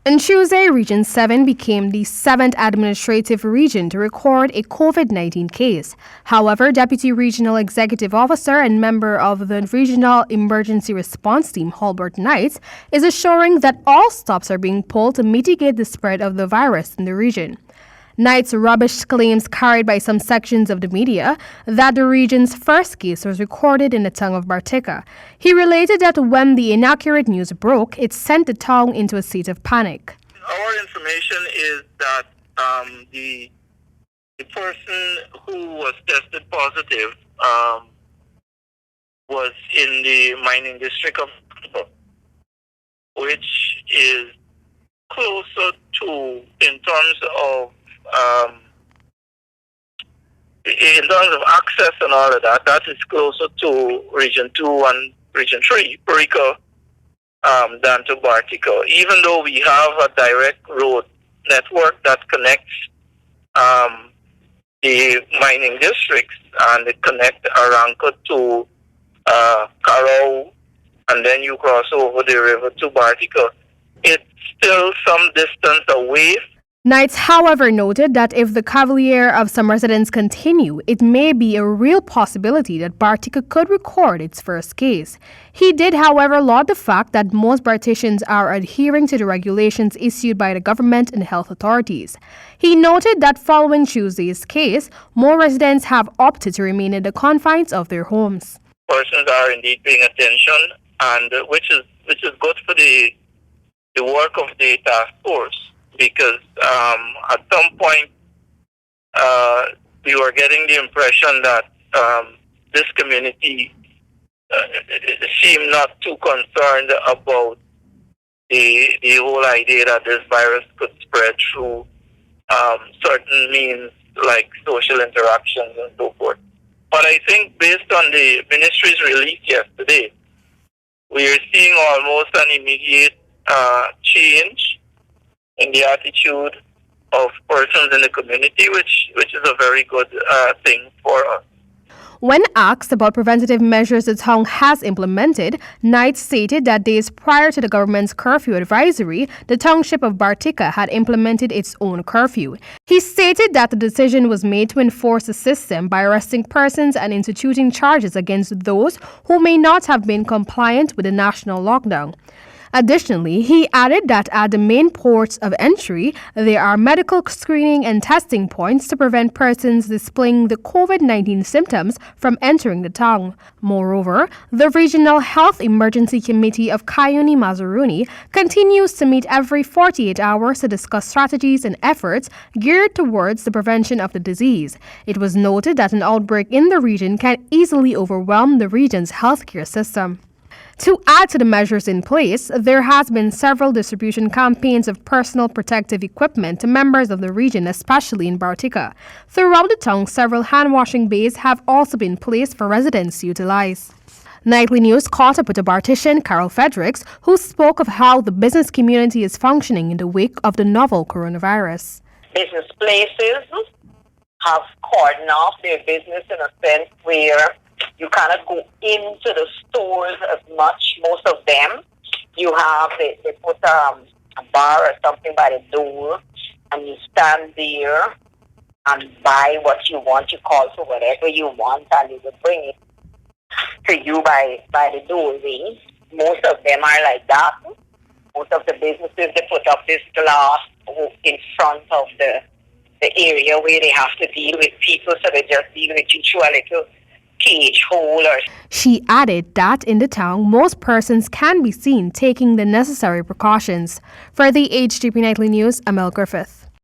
On Tuesday, Region 7 became the 7th administrative region to record a COVID-19 case. However, Deputy Regional Executive Officer and member of the Regional Emergency Response Team, Halbert Knight, is assuring that all stops are being pulled to mitigate the spread of the virus in the region. Knight's rubbish claims carried by some sections of the media that the region's first case was recorded in the town of Bartica. He related that when the inaccurate news broke, it sent the town into a state of panic. Our information is that the person who was tested positive was in the mining district of, which is closer to, in terms of access and all of that, that is closer to Region 2 and Region 3, Bartica, than to Bartica. Even though we have a direct road network that connects the mining districts, and it connects Aranca to Carrow, and then you cross over the river to Bartica, it's still some distance away. Knight, however, noted that if the cavalier of some residents continue, it may be a real possibility that Bartica could record its first case. He did, however, laud the fact that most Barticians are adhering to the regulations issued by the government and health authorities. He noted that following Tuesday's case, more residents have opted to remain in the confines of their homes. Persons are indeed paying attention, and which is good for the work of the task force. Because at some point we were getting the impression that this community seemed not too concerned about the whole idea that this virus could spread through certain means like social interactions and so forth. But I think based on the ministry's release yesterday, we are seeing almost an immediate change in the attitude of persons in the community, which is a very good thing for us. When asked about preventative measures the town has implemented, Knight stated that days prior to the government's curfew advisory, the township of Bartica had implemented its own curfew. He stated that the decision was made to enforce the system by arresting persons and instituting charges against those who may not have been compliant with the national lockdown. Additionally, he added that at the main ports of entry, there are medical screening and testing points to prevent persons displaying the COVID-19 symptoms from entering the town. Moreover, the Regional Health Emergency Committee of Cayenne-Mazaruni continues to meet every 48 hours to discuss strategies and efforts geared towards the prevention of the disease. It was noted that an outbreak in the region can easily overwhelm the region's healthcare system. To add to the measures in place, there has been several distribution campaigns of personal protective equipment to members of the region, especially in Bartica. Throughout the town, several hand-washing bays have also been placed for residents to utilize. Nightly News caught up with a Bartician, Carol Fredericks, who spoke of how the business community is functioning in the wake of the novel coronavirus. Business places have cordoned off their business in a sense where you cannot go into the stores as much. Most of them, they put a bar or something by the door, and you stand there and buy what you want. You call for whatever you want, and they will bring it to you by the doorway. Most of them are like that. Most of the businesses, they put up this glass in front of the area where they have to deal with people, so they just deal with you through a little cage hole. She added that in the town, most persons can be seen taking the necessary precautions. For the HGP Nightly News, Amel Griffith.